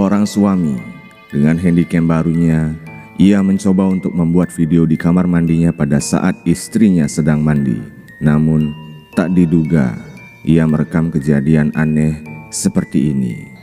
Seorang suami dengan handycam barunya, ia mencoba untuk membuat video di kamar mandinya pada saat istrinya sedang mandi. Namun, tak diduga, ia merekam kejadian aneh seperti ini.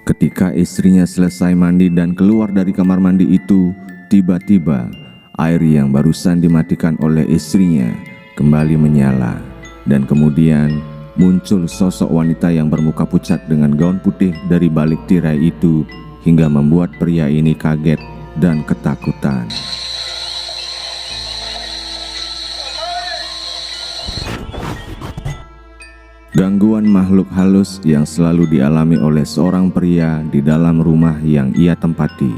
Ketika istrinya selesai mandi dan keluar dari kamar mandi itu, tiba-tiba air yang barusan dimatikan oleh istrinya kembali menyala. Dan kemudian muncul sosok wanita yang bermuka pucat dengan gaun putih dari balik tirai itu, hingga membuat pria ini kaget dan ketakutan. Gangguan makhluk halus yang selalu dialami oleh seorang pria di dalam rumah yang ia tempati,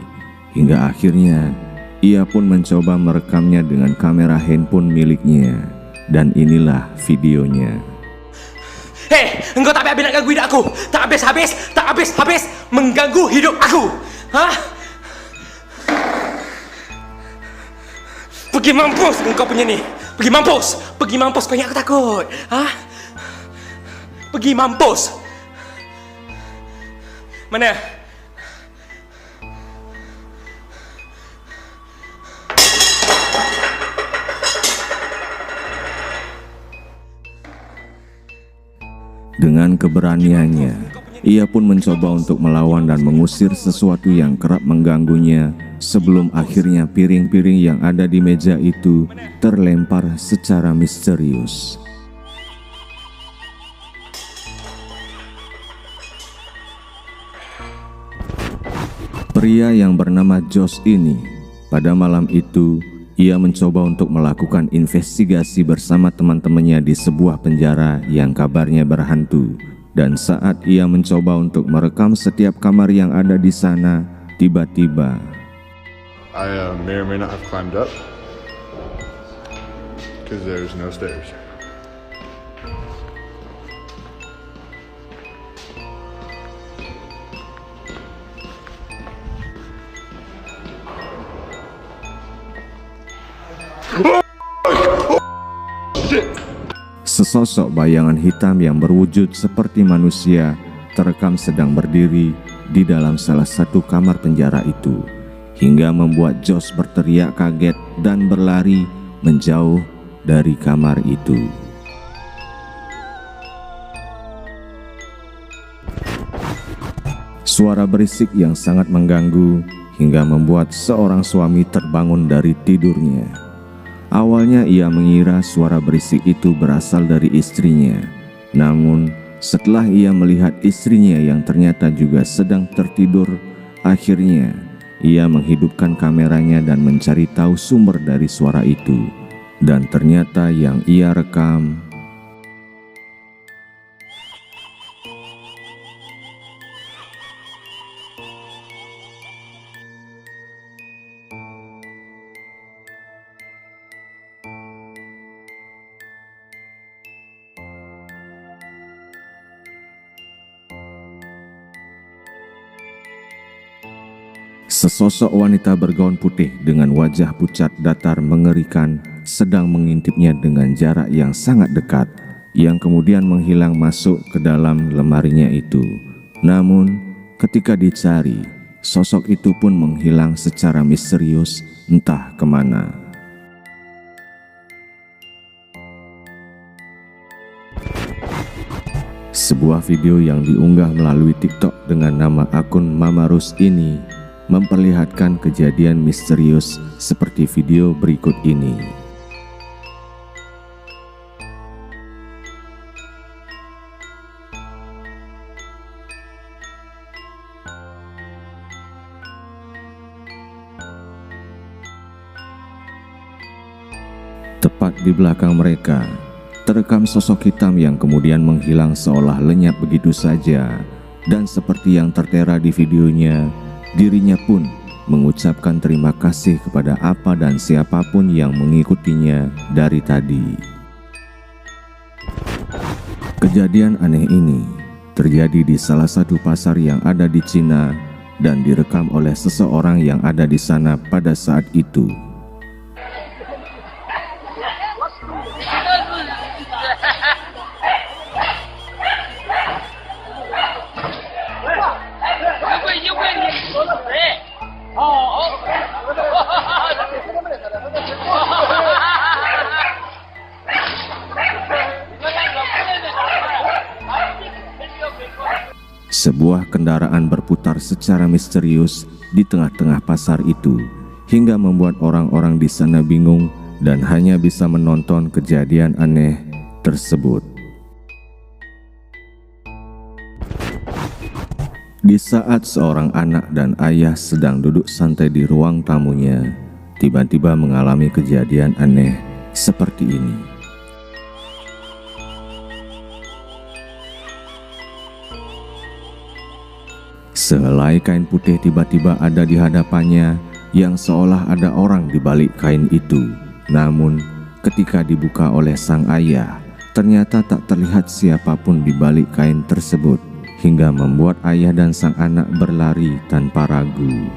hingga akhirnya ia pun mencoba merekamnya dengan kamera handphone miliknya. Dan inilah videonya. Hei, engkau tak habis nak ganggu hidup aku. Tak habis mengganggu hidup aku. Hah? Pergi mampus engkau punya ni. Pergi mampus kau yang aku takut. Hah? Pergi mampus. Mana? Dengan keberaniannya, ia pun mencoba untuk melawan dan mengusir sesuatu yang kerap mengganggunya, sebelum akhirnya piring-piring yang ada di meja itu terlempar secara misterius. Pria yang bernama Josh ini, pada malam itu, ia mencoba untuk melakukan investigasi bersama teman-temannya di sebuah penjara yang kabarnya berhantu. Dan saat ia mencoba untuk merekam setiap kamar yang ada di sana, tiba-tiba I may or may not have climbed up because there's no stairs. Sesosok bayangan hitam yang berwujud seperti manusia terekam sedang berdiri di dalam salah satu kamar penjara itu, hingga membuat Josh berteriak kaget dan berlari menjauh dari kamar itu. Suara berisik yang sangat mengganggu hingga membuat seorang suami terbangun dari tidurnya. Awalnya ia mengira suara berisik itu berasal dari istrinya. Namun setelah ia melihat istrinya yang ternyata juga sedang tertidur, akhirnya ia menghidupkan kameranya dan mencari tahu sumber dari suara itu. Dan ternyata yang ia rekam sesosok wanita bergaun putih dengan wajah pucat datar mengerikan sedang mengintipnya dengan jarak yang sangat dekat, yang kemudian menghilang masuk ke dalam lemarinya itu. Namun ketika dicari, sosok itu pun menghilang secara misterius entah kemana. Sebuah video yang diunggah melalui TikTok dengan nama akun Mama Rus ini memperlihatkan kejadian misterius seperti video berikut ini. Tepat di belakang mereka, terekam sosok hitam yang kemudian menghilang seolah lenyap begitu saja. Dan seperti yang tertera di videonya, dirinya pun mengucapkan terima kasih kepada apa dan siapapun yang mengikutinya dari tadi. Kejadian aneh ini terjadi di salah satu pasar yang ada di Cina dan direkam oleh seseorang yang ada di sana pada saat itu. Sebuah kendaraan berputar secara misterius di tengah-tengah pasar itu, hingga membuat orang-orang di sana bingung dan hanya bisa menonton kejadian aneh tersebut. Di saat seorang anak dan ayah sedang duduk santai di ruang tamunya, tiba-tiba mengalami kejadian aneh seperti ini. Sehelai kain putih tiba-tiba ada di hadapannya, yang seolah ada orang di balik kain itu. Namun, ketika dibuka oleh sang ayah, ternyata tak terlihat siapapun di balik kain tersebut, hingga membuat ayah dan sang anak berlari tanpa ragu.